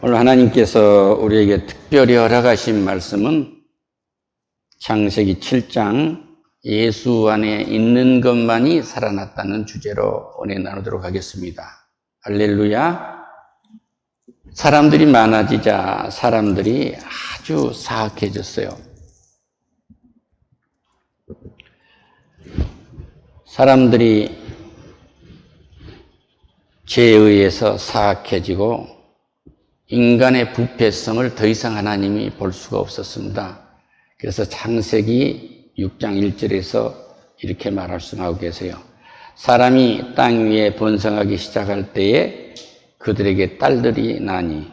오늘 하나님께서 우리에게 특별히 허락하신 말씀은 창세기 7장 예수 안에 있는 것만이 살아났다는 주제로 오늘 나누도록 하겠습니다. 할렐루야. 사람들이 많아지자 사람들이 아주 사악해졌어요. 사람들이 죄에 의해서 사악해지고 인간의 부패성을 더 이상 하나님이 볼 수가 없었습니다. 그래서 창세기 6장 1절에서 이렇게 말씀하고 계세요. 사람이 땅 위에 번성하기 시작할 때에 그들에게 딸들이 나니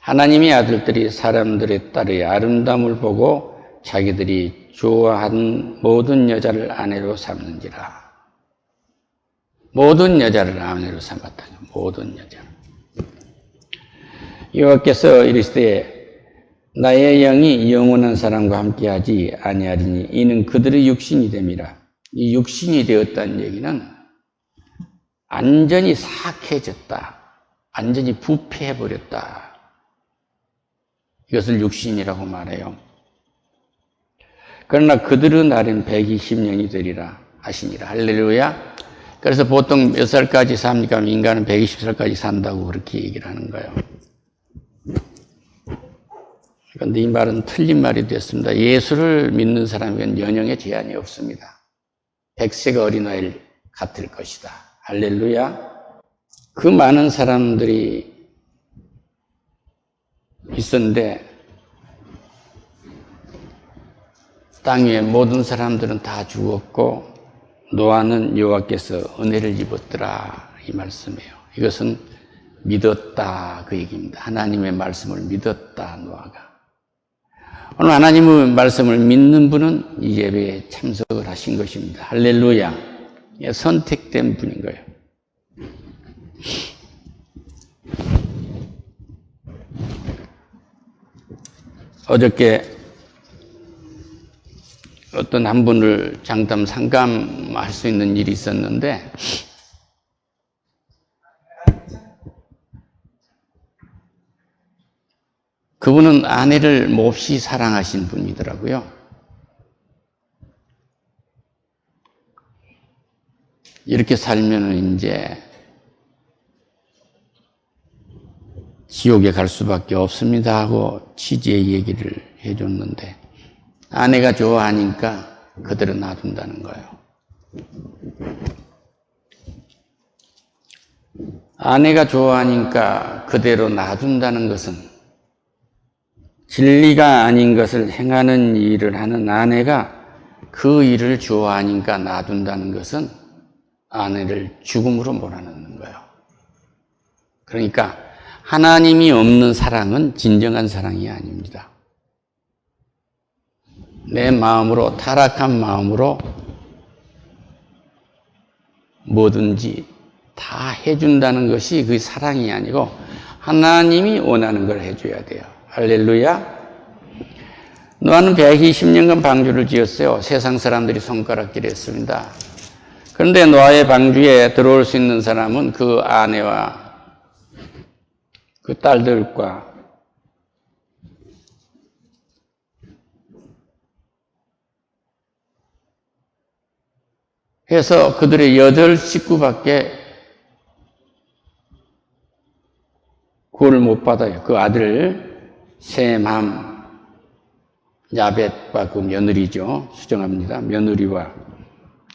하나님의 아들들이 사람들의 딸의 아름다움을 보고 자기들이 좋아하는 모든 여자를 아내로 삼는지라. 모든 여자를 아내로 삼았다. 모든 여자. 여호와께서 이르시되 나의 영이 영원한 사람과 함께하지 아니하리니 이는 그들의 육신이 됨이라. 이 육신이 되었다는 얘기는 완전히 사악해졌다. 완전히 부패해버렸다. 이것을 육신이라고 말해요. 그러나 그들의 날은 120년이 되리라 하시니라. 할렐루야. 그래서 보통 몇 살까지 삽니까? 인간은 120살까지 산다고 그렇게 얘기를 하는 거예요. 그런데 이 말은 틀린 말이 됐습니다. 예수를 믿는 사람에게는 연령에 제한이 없습니다. 100세가 어린아이 같을 것이다. 할렐루야. 그 많은 사람들이 있었는데 땅 위에 모든 사람들은 다 죽었고 노아는 여호와께서 은혜를 입었더라 이 말씀이에요. 이것은 믿었다 그 얘기입니다. 하나님의 말씀을 믿었다 노아가. 오늘 하나님의 말씀을 믿는 분은 이 예배에 참석을 하신 것입니다. 할렐루야. 선택된 분인 거예요. 어저께 어떤 한 분을 장담 상담할 수 있는 일이 있었는데 그분은 아내를 몹시 사랑하신 분이더라고요. 이렇게 살면은 이제 지옥에 갈 수밖에 없습니다 하고 취지의 얘기를 해줬는데 아내가 좋아하니까 그대로 놔둔다는 거예요. 아내가 좋아하니까 그대로 놔둔다는 것은 진리가 아닌 것을 행하는 일을 하는 아내가 그 일을 좋아하니까 놔둔다는 것은 아내를 죽음으로 몰아넣는 거예요. 그러니까 하나님이 없는 사랑은 진정한 사랑이 아닙니다. 내 마음으로 타락한 마음으로 뭐든지 다 해준다는 것이 그 사랑이 아니고 하나님이 원하는 걸 해줘야 돼요. 할렐루야. 노아는 120년간 방주를 지었어요. 세상 사람들이 손가락질 했습니다. 그런데 노아의 방주에 들어올 수 있는 사람은 그 아내와 그 딸들과 해서 그들의 8 식구밖에 구원을 못 받아요. 그 아들 셈, 함, 야벳과 그 며느리죠. 수정합니다. 며느리와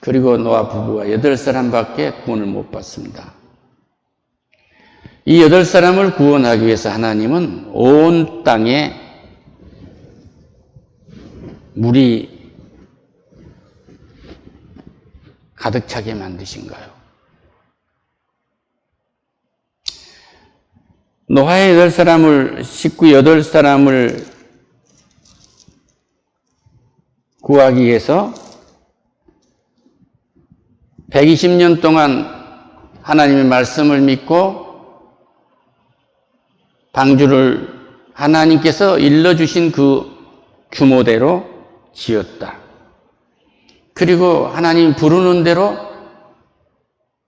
그리고 노아 부부와 8사람밖에 구원을 못 받습니다. 이 8사람을 구원하기 위해서 하나님은 온 땅에 물이 가득 차게 만드신 거예요. 노아의 8사람을, 식구 8사람을 구하기 위해서 120년 동안 하나님의 말씀을 믿고 방주를 하나님께서 일러주신 그 규모대로 지었다. 그리고 하나님 부르는 대로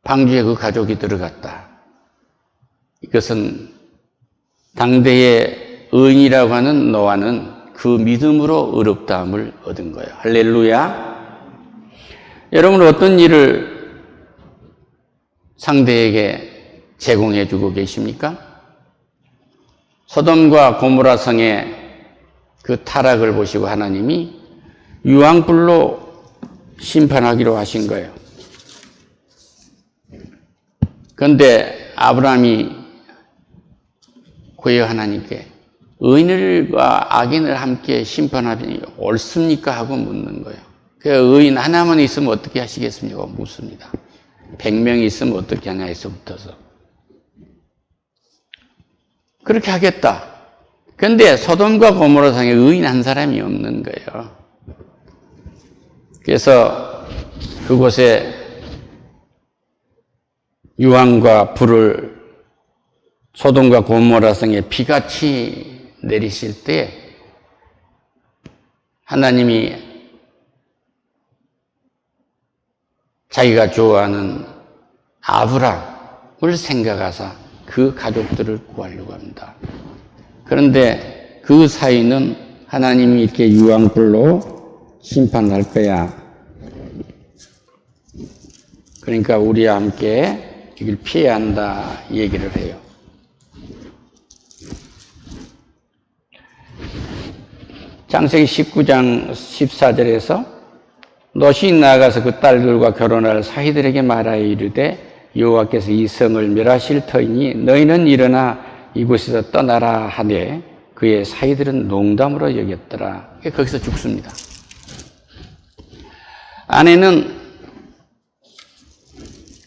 방주에 그 가족이 들어갔다. 이것은 당대의 의인이라고 하는 노아는 그 믿음으로 의롭다함을 얻은 거예요. 할렐루야. 여러분 어떤 일을 상대에게 제공해 주고 계십니까? 소돔과 고모라 성의 그 타락을 보시고 하나님이 유황불로 심판하기로 하신 거예요. 그런데 아브라함이 구여 하나님께 의인과 악인을 함께 심판하니 옳습니까? 하고 묻는 거예요. 그 의인 하나만 있으면 어떻게 하시겠습니까? 묻습니다. 100명이 있으면 어떻게 하냐 해서 붙어서. 그렇게 하겠다. 그런데 소돔과 고모라 성에 의인 한 사람이 없는 거예요. 그래서 그곳에 유황과 불을 소돔과 고모라 성에 비같이 내리실 때 하나님이 자기가 좋아하는 아브람을 생각하사 그 가족들을 구하려고 합니다. 그런데 그 사이는 하나님이 이렇게 유황불로 심판할 거야. 그러니까 우리와 함께 이걸 피해야 한다 얘기를 해요. 창세기 19장 14절에서 롯이 나아가서 그 딸들과 결혼할 사이들에게 말하여 이르되 여호와께서 이 성을 멸하실 터이니 너희는 일어나 이곳에서 떠나라 하되 그의 사이들은 농담으로 여겼더라. 거기서 죽습니다. 아내는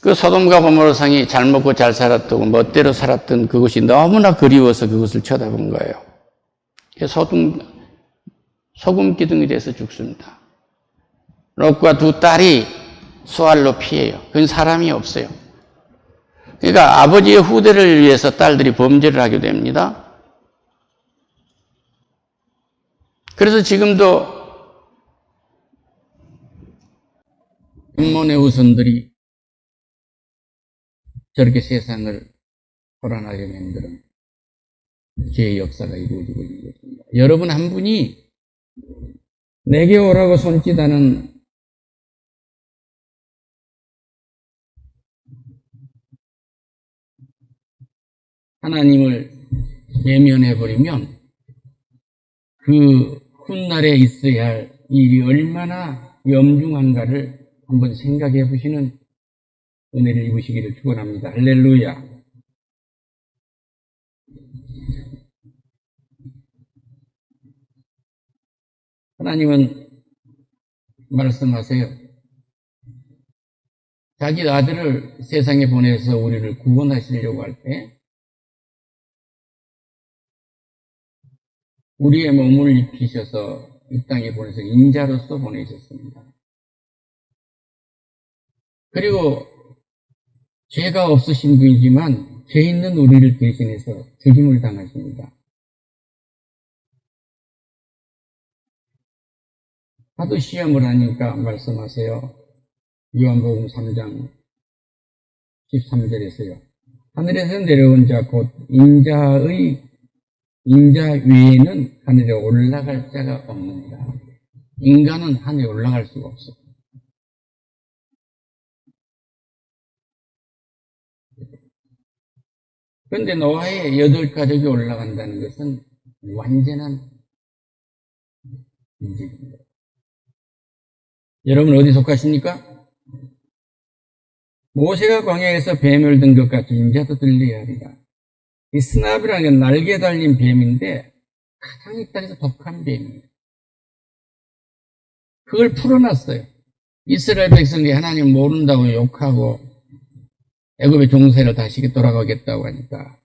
그 소돔과 고모라 성이 잘 먹고 잘 살았고 멋대로 살았던 그것이 너무나 그리워서 그것을 쳐다본 거예요. 소금 기둥이 돼서 죽습니다. 롯과 두 딸이 수알로 피해요. 그건 사람이 없어요. 그러니까 아버지의 후대를 위해서 딸들이 범죄를 하게 됩니다. 그래서 지금도 인몬의 후손들이 저렇게 세상을 혼란하게 만드는 죄의 역사가 이루어지고 있는 것입니다. 여러분 한 분이 내게 오라고 손짓하는 하나님을 외면해버리면 그 훗날에 있어야 할 일이 얼마나 염중한가를 한번 생각해 보시는 은혜를 입으시기를 축원합니다. 할렐루야. 하나님은 말씀하세요. 자기 아들을 세상에 보내서 우리를 구원하시려고 할 때 우리의 몸을 입히셔서 이 땅에 보내서 인자로서 보내셨습니다. 그리고 죄가 없으신 분이지만 죄 있는 우리를 대신해서 죽임을 당하십니다. 하도 시험을 하니까 말씀하세요. 요한복음 3장 13절에서요. 하늘에서 내려온 자 곧 인자 위에는 하늘에 올라갈 자가 없느니라. 인간은 하늘에 올라갈 수가 없어. 그런데 노아의 8가족이 올라간다는 것은 완전한 인재입니다. 여러분 어디 속하십니까? 모세가 광야에서 뱀을 든 것 같이 인자도 들려야 합니다. 이 스나비라는 게 날개 달린 뱀인데 가장 이 땅에서 독한 뱀이에요. 그걸 풀어놨어요. 이스라엘 백성이 하나님 모른다고 욕하고 애굽의 종세를 다시 돌아가겠다고 하니까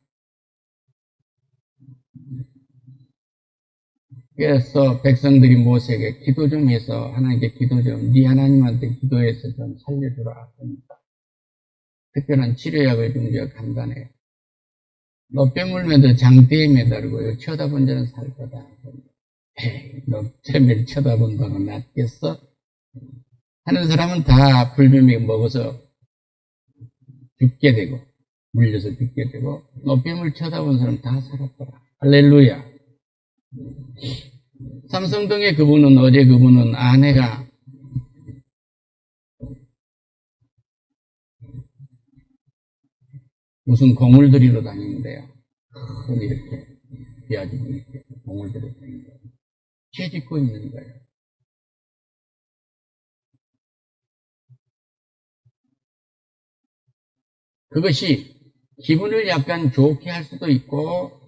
그래서 백성들이 모세에게 기도 좀 해서 하나님께 기도 좀 네 하나님한테 기도해서 좀 살려주라 하니까 특별한 치료약을 준 게 간단해요. 너 뺨물면도 장대에 매달고요. 쳐다본 자는 살 거다. 에이, 너 뺨을 쳐다본다고 낫겠어? 하는 사람은 다 불뱀에 먹어서 죽게 되고 물려서 죽게 되고 노뱀을 쳐다본 사람 다 살았더라. 할렐루야. 삼성동에 어제 그분은 아내가 무슨 공을 들이러 다니는데요. 근데 이렇게 비아지고 이렇게 공을 들이러 다니는 거예요. 죄 짓고 있는 거예요. 그것이 기분을 약간 좋게 할 수도 있고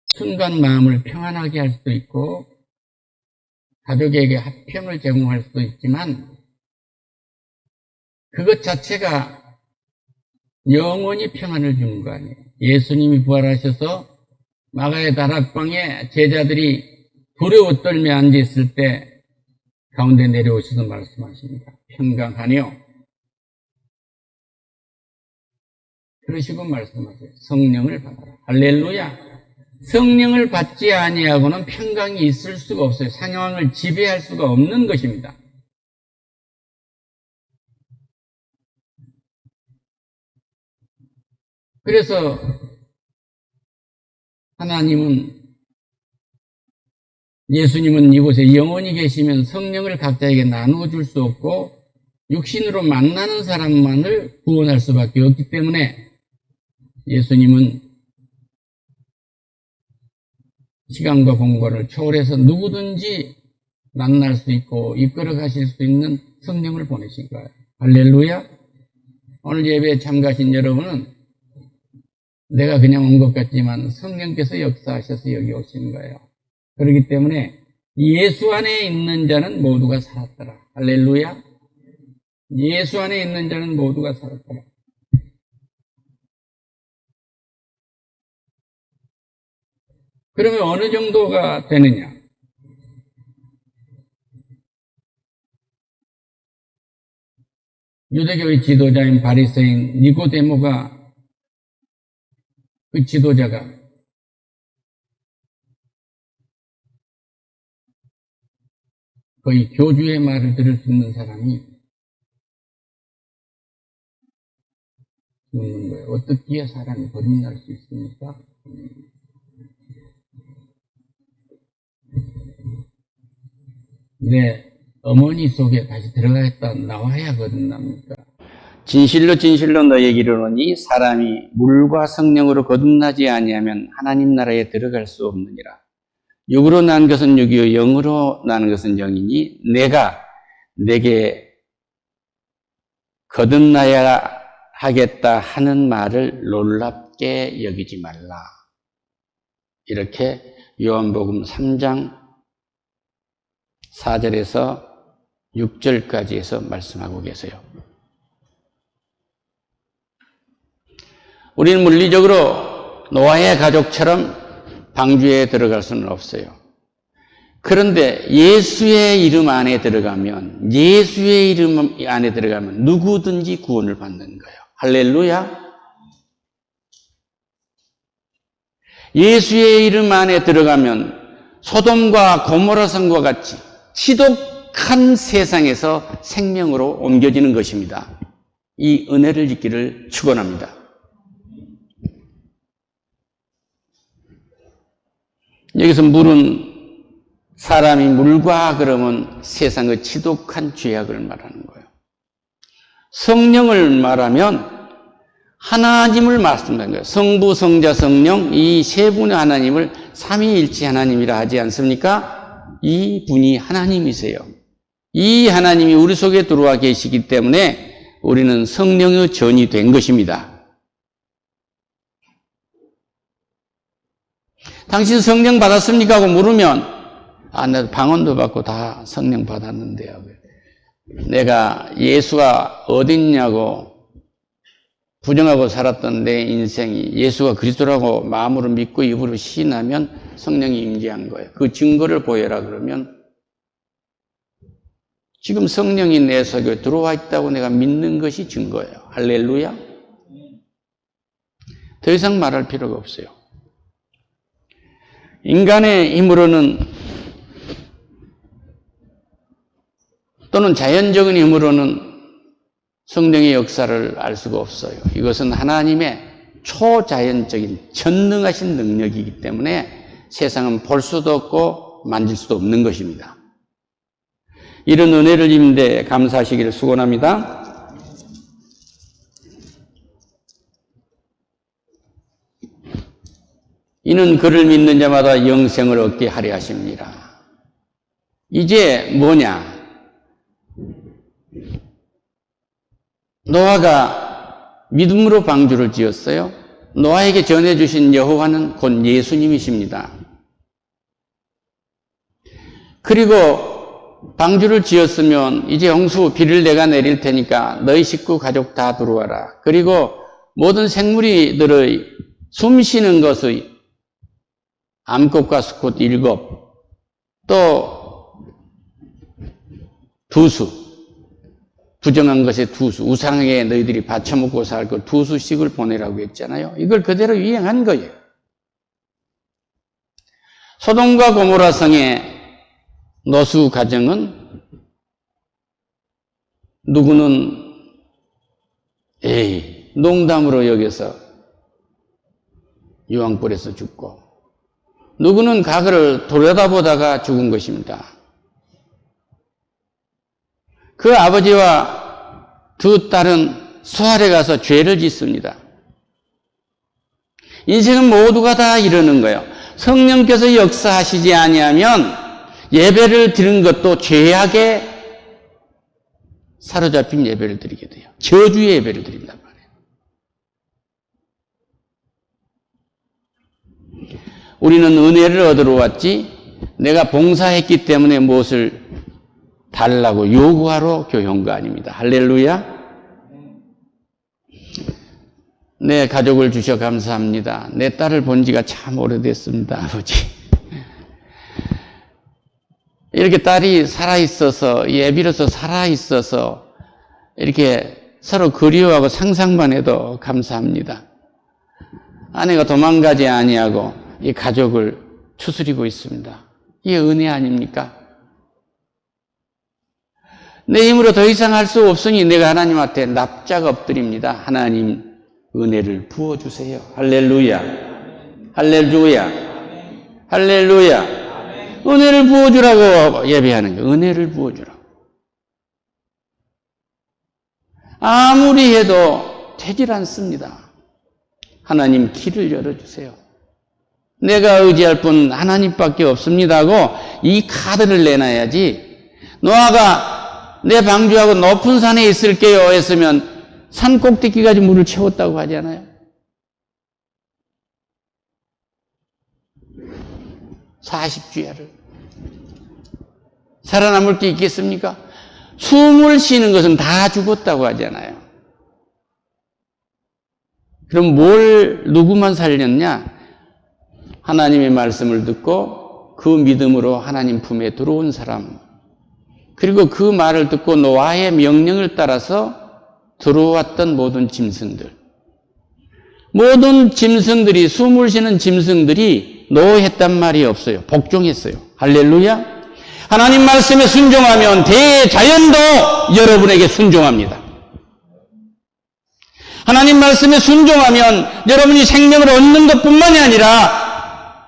순간 마음을 평안하게 할 수도 있고 가족에게 화평을 제공할 수도 있지만 그것 자체가 영원히 평안을 주는 거 아니에요. 예수님이 부활하셔서 마가의 다락방에 제자들이 두려워 떨며 앉아있을 때 가운데 내려오셔서 말씀하십니다. 평강하뇨. 그러시고 말씀하세요. 성령을 받아라. 할렐루야. 성령을 받지 아니하고는 평강이 있을 수가 없어요. 상황을 지배할 수가 없는 것입니다. 그래서 예수님은 이곳에 영원히 계시면 성령을 각자에게 나누어 줄 수 없고 육신으로 만나는 사람만을 구원할 수밖에 없기 때문에 예수님은 시간과 공간을 초월해서 누구든지 만날 수 있고 이끌어 가실 수 있는 성령을 보내신 거예요. 할렐루야. 오늘 예배에 참가하신 여러분은 내가 그냥 온 것 같지만 성령께서 역사하셔서 여기 오신 거예요. 그렇기 때문에 예수 안에 있는 자는 모두가 살았더라. 할렐루야. 예수 안에 있는 자는 모두가 살았더라. 그러면 어느 정도가 되느냐? 유대교의 지도자인 바리새인 니고데모가 그 지도자가 거의 교주의 말을 들을 수 있는 사람이 묻는 거예요. 어떻게 사람이 거듭날 수 있습니까? 내 어머니 속에 다시 들어가겠다 나와야 거듭납니까? 진실로 진실로 너희에게 이르노니 사람이 물과 성령으로 거듭나지 아니하면 하나님 나라에 들어갈 수 없느니라. 육으로 난 것은 육이요 영으로 나는 것은 영이니 내가 내게 거듭나야 하겠다 하는 말을 놀랍게 여기지 말라. 이렇게 요한복음 3장 4절에서 6절까지 해서 말씀하고 계세요. 우리는 물리적으로 노아의 가족처럼 방주에 들어갈 수는 없어요. 그런데 예수의 이름 안에 들어가면 누구든지 구원을 받는 거예요. 할렐루야. 예수의 이름 안에 들어가면 소돔과 고모라 성과 같이 지독한 세상에서 생명으로 옮겨지는 것입니다. 이 은혜를 잊기를 축원합니다. 여기서 물은 사람이 물과 그러면 세상의 지독한 죄악을 말하는 거예요. 성령을 말하면 하나님을 말씀하는 거예요. 성부, 성자, 성령 이 세 분의 하나님을 삼위일체 하나님이라 하지 않습니까? 이 분이 하나님이세요. 이 하나님이 우리 속에 들어와 계시기 때문에 우리는 성령의 전이 된 것입니다. 당신 성령 받았습니까? 하고 물으면 나도 방언도 받고 다 성령 받았는데요. 내가 예수가 어디 있냐고 부정하고 살았던 내 인생이 예수가 그리스도라고 마음으로 믿고 입으로 시인하면 성령이 임재한 거예요. 그 증거를 보여라 그러면 지금 성령이 내 속에 들어와 있다고 내가 믿는 것이 증거예요. 할렐루야. 더 이상 말할 필요가 없어요. 인간의 힘으로는 또는 자연적인 힘으로는 성령의 역사를 알 수가 없어요. 이것은 하나님의 초자연적인 전능하신 능력이기 때문에 세상은 볼 수도 없고 만질 수도 없는 것입니다. 이런 은혜를 입는데 감사하시기를 축원합니다. 이는 그를 믿는 자마다 영생을 얻게 하려 하십니다. 이제 뭐냐? 노아가 믿음으로 방주를 지었어요. 노아에게 전해주신 여호와는 곧 예수님이십니다. 그리고 방주를 지었으면 이제 홍수 비를 내가 내릴 테니까 너희 식구 가족 다 들어와라. 그리고 모든 생물이들의 숨 쉬는 것의 암컷과 수컷 7, 또 두수, 부정한 것에 두수, 우상에게 너희들이 바쳐먹고 살 것 두수씩을 보내라고 했잖아요. 이걸 그대로 이행한 거예요. 소돔과 고모라 성의 노수 가정은 누구는 농담으로 여겨서 유황불에서 죽고, 누구는 가그를 돌려다보다가 죽은 것입니다. 그 아버지와 두 딸은 수알에 가서 죄를 짓습니다. 인생은 모두가 다 이러는 거예요. 성령께서 역사하시지 아니하면 예배를 드리는 것도 죄악에 사로잡힌 예배를 드리게 돼요. 저주의 예배를 드린단 말이에요. 우리는 은혜를 얻으러 왔지 내가 봉사했기 때문에 무엇을 달라고 요구하러 교회 온 거 아닙니다. 할렐루야. 내 가족을 주셔 감사합니다. 내 딸을 본 지가 참 오래됐습니다. 아버지. 이렇게 딸이 살아있어서, 예비로서 살아있어서 이렇게 서로 그리워하고 상상만 해도 감사합니다. 아내가 도망가지 아니하고 이 가족을 추스리고 있습니다. 이게 은혜 아닙니까? 내 힘으로 더 이상 할 수 없으니 내가 하나님한테 납작 엎드립니다. 하나님 은혜를 부어주세요. 할렐루야. 할렐루야. 할렐루야. 은혜를 부어주라고 예배하는 거예요. 은혜를 부어주라고. 아무리 해도 되질 않습니다. 하나님 길을 열어주세요. 내가 의지할 분 하나님밖에 없습니다 하고 이 카드를 내놔야지. 노아가 내 방주하고 높은 산에 있을게요 했으면 산 꼭대기까지 물을 채웠다고 하잖아요. 40주야를. 살아남을 게 있겠습니까? 숨을 쉬는 것은 다 죽었다고 하잖아요. 그럼 누구만 살렸냐? 하나님의 말씀을 듣고 그 믿음으로 하나님 품에 들어온 사람, 그리고 그 말을 듣고 노아의 명령을 따라서 들어왔던 모든 짐승들, 모든 짐승들이, 숨을 쉬는 짐승들이 노했단 말이 없어요. 복종했어요. 할렐루야. 하나님 말씀에 순종하면 대자연도 여러분에게 순종합니다. 하나님 말씀에 순종하면 여러분이 생명을 얻는 것뿐만이 아니라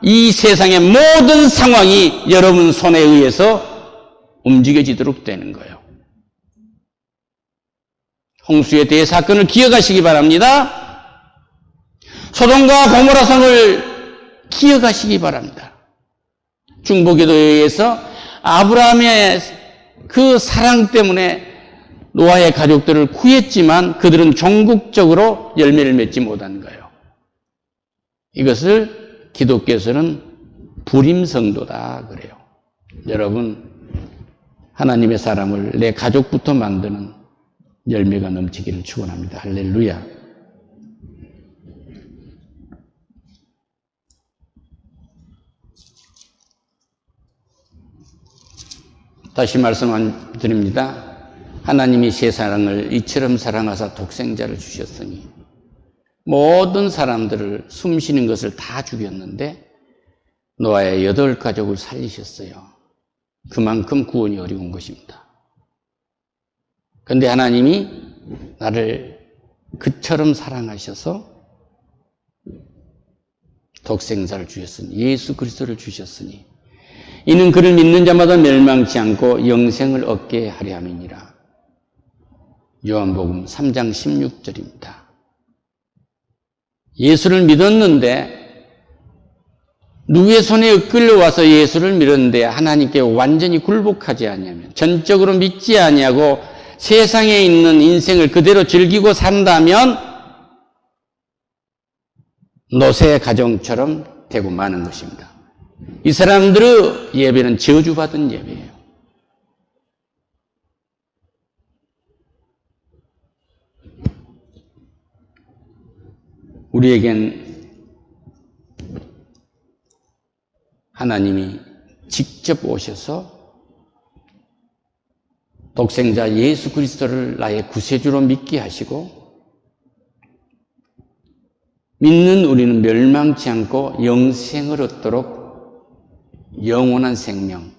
이 세상의 모든 상황이 여러분 손에 의해서 움직여지도록 되는 거예요. 홍수의 대사건을 기억하시기 바랍니다. 소돔과 고모라 성을 기억하시기 바랍니다. 중보기도에 의해서 아브라함의 그 사랑 때문에 노아의 가족들을 구했지만 그들은 종국적으로 열매를 맺지 못한 거예요. 이것을 기독교에서는 불임성도다 그래요. 여러분, 하나님의 사람을 내 가족부터 만드는 열매가 넘치기를 축원합니다. 할렐루야. 다시 말씀드립니다. 하나님이 세상을 이처럼 사랑하사 독생자를 주셨으니 모든 사람들을 숨쉬는 것을 다 죽였는데 노아의 8가족을 살리셨어요. 그만큼 구원이 어려운 것입니다. 그런데 하나님이 나를 그처럼 사랑하셔서 독생자를 주셨으니, 예수 그리스도를 주셨으니 이는 그를 믿는 자마다 멸망치 않고 영생을 얻게 하려 함이니라. 요한복음 3장 16절입니다. 예수를 믿었는데 누구의 손에 끌려와서 예수를 믿었는데 하나님께 완전히 굴복하지 아니하면, 전적으로 믿지 아니하고 세상에 있는 인생을 그대로 즐기고 산다면 노세 가정처럼 되고 마는 것입니다. 이 사람들의 예배는 저주받은 예배예요. 우리에겐 하나님이 직접 오셔서 독생자 예수 그리스도를 나의 구세주로 믿게 하시고, 믿는 우리는 멸망치 않고 영생을 얻도록 영원한 생명,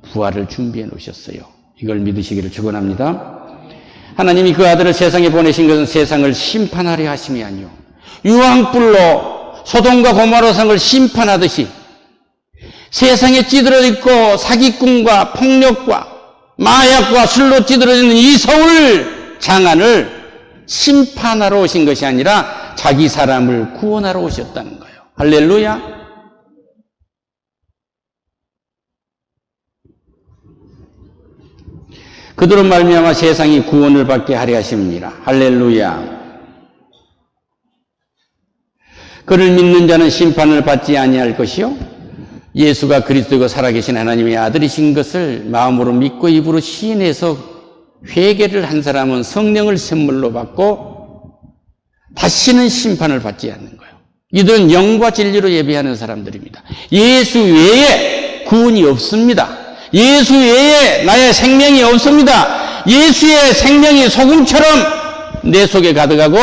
부활을 준비해 놓으셨어요. 이걸 믿으시기를 축원합니다. 하나님이 그 아들을 세상에 보내신 것은 세상을 심판하려 하심이 아니요, 유황불로 소돔과 고모라 성을 심판하듯이 세상에 찌들어 있고 사기꾼과 폭력과 마약과 술로 찌들어 있는 이 서울 장안을 심판하러 오신 것이 아니라 자기 사람을 구원하러 오셨다는 거예요. 할렐루야. 그들로 말미암아 세상이 구원을 받게 하려 하심이니라. 할렐루야. 그를 믿는 자는 심판을 받지 아니할 것이요, 예수가 그리스도이고 살아계신 하나님의 아들이신 것을 마음으로 믿고 입으로 시인해서 회개를 한 사람은 성령을 선물로 받고 다시는 심판을 받지 않는 거예요. 이들은 영과 진리로 예배하는 사람들입니다. 예수 외에 구원이 없습니다. 예수 외에 나의 생명이 없습니다. 예수의 생명이 소금처럼 내 속에 가득하고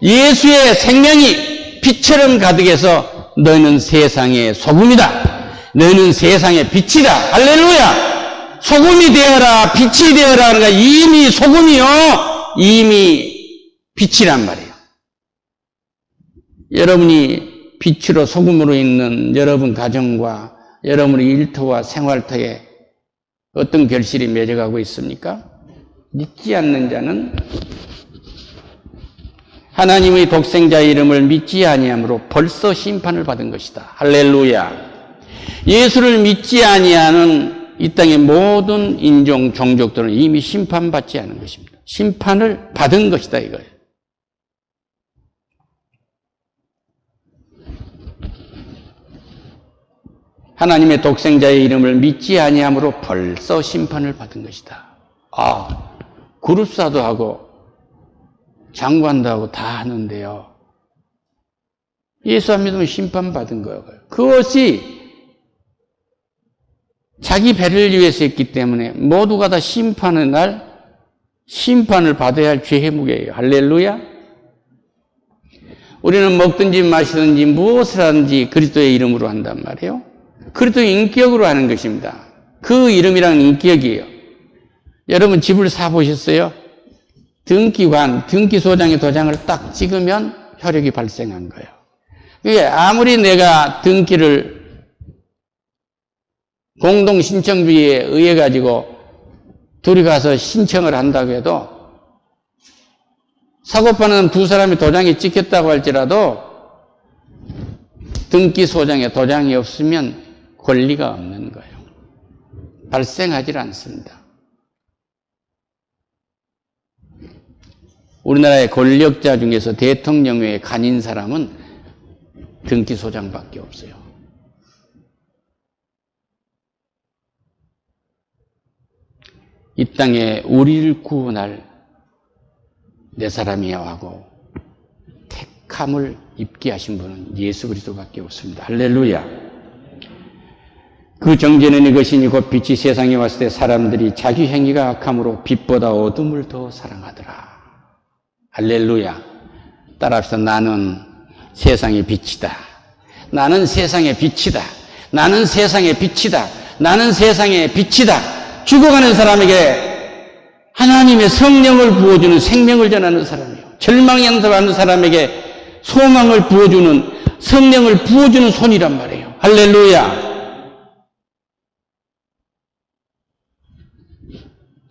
예수의 생명이 빛처럼 가득해서 너희는 세상의 소금이다. 너희는 세상의 빛이다. 할렐루야. 소금이 되어라, 빛이 되어라. 그러니까 이미 소금이요, 이미 빛이란 말이에요. 여러분이 빛으로 소금으로 있는 여러분 가정과 여러분의 일터와 생활터에 어떤 결실이 맺어가고 있습니까? 믿지 않는 자는 하나님의 독생자의 이름을 믿지 아니함으로 벌써 심판을 받은 것이다. 할렐루야. 예수를 믿지 아니하는 이 땅의 모든 인종, 종족들은 이미 심판받지 않은 것입니다. 심판을 받은 것이다 이거예요. 하나님의 독생자의 이름을 믿지 아니함으로 벌써 심판을 받은 것이다. 그룹사도 하고 장관도 하고 다 하는데요, 예수 안 믿으면 심판받은 거예요. 그것이 자기 배를 위해서 했기 때문에 모두가 다 심판의 날 심판을 받아야 할 죄의 무게예요. 할렐루야. 우리는 먹든지 마시든지 무엇을 하든지 그리스도의 이름으로 한단 말이에요. 그리스도의 인격으로 하는 것입니다. 그 이름이란 인격이에요. 여러분 집을 사보셨어요? 등기소장의 도장을 딱 찍으면 효력이 발생한 거예요. 그게 아무리 내가 등기를 공동신청주의에 의해 가지고 둘이 가서 신청을 한다고 해도 사고파는 두 사람이 도장이 찍혔다고 할지라도 등기소장에 도장이 없으면 권리가 없는 거예요. 발생하지 않습니다. 우리나라의 권력자 중에서 대통령 외에 간인 사람은 등기소장밖에 없어요. 이 땅에 우리를 구원할 내 사람이야 하고 택함을 입게 하신 분은 예수 그리스도밖에 없습니다. 할렐루야. 그 정죄는 이것이니 곧 빛이 세상에 왔을 때 사람들이 자기 행위가 악함으로 빛보다 어둠을 더 사랑하더라. 할렐루야. 따라합시다. 나는 세상의 빛이다. 나는 세상의 빛이다. 나는 세상의 빛이다. 나는 세상의 빛이다. 죽어가는 사람에게 하나님의 성령을 부어주는 생명을 전하는 사람이요. 절망양성하는 사람에게 소망을 부어주는, 성령을 부어주는 손이란 말이에요. 할렐루야.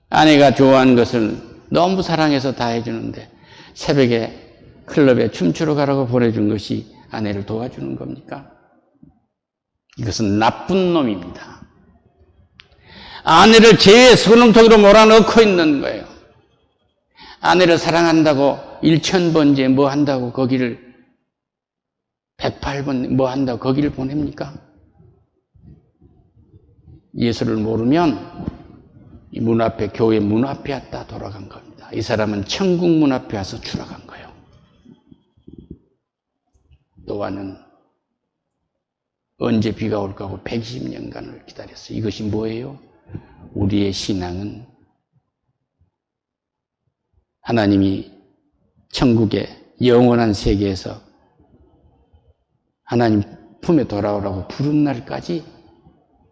아내가 좋아하는 것을 너무 사랑해서 다 해주는데 새벽에 클럽에 춤추러 가라고 보내준 것이 아내를 도와주는 겁니까? 이것은 나쁜 놈입니다. 아내를 죄의 선홍통으로 몰아넣고 있는 거예요. 아내를 사랑한다고 1000번째 뭐 한다고 거기를 108번 뭐 한다고 거기를 보냅니까? 예수를 모르면 이 문 앞에, 교회 문 앞에 왔다 돌아간 겁니다. 이 사람은 천국 문 앞에 와서 추락한 거예요. 노아는 언제 비가 올까 하고 120년간을 기다렸어요. 이것이 뭐예요? 우리의 신앙은 하나님이 천국의 영원한 세계에서 하나님 품에 돌아오라고 부른 날까지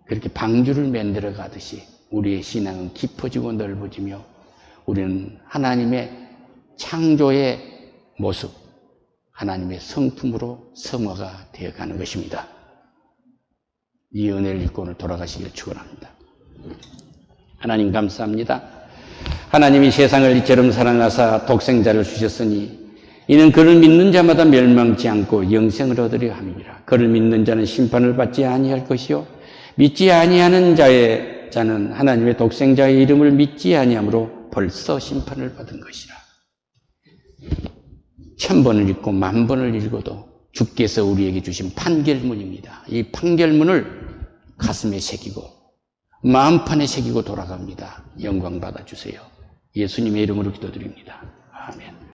그렇게 방주를 만들어 가듯이 우리의 신앙은 깊어지고 넓어지며 우리는 하나님의 창조의 모습, 하나님의 성품으로 성화가 되어가는 것입니다. 이 은혜를 입고 오늘 돌아가시길 축원합니다. 하나님 감사합니다. 하나님이 세상을 이처럼 사랑하사 독생자를 주셨으니 이는 그를 믿는 자마다 멸망치 않고 영생을 얻으려 함이니라. 그를 믿는 자는 심판을 받지 아니할 것이요 믿지 아니하는 자는 하나님의 독생자의 이름을 믿지 아니하므로 벌써 심판을 받은 것이라. 1000번을 읽고 10,000번을 읽어도 주께서 우리에게 주신 판결문입니다. 이 판결문을 가슴에 새기고 마음판에 새기고 돌아갑니다. 영광 받아주세요. 예수님의 이름으로 기도드립니다. 아멘.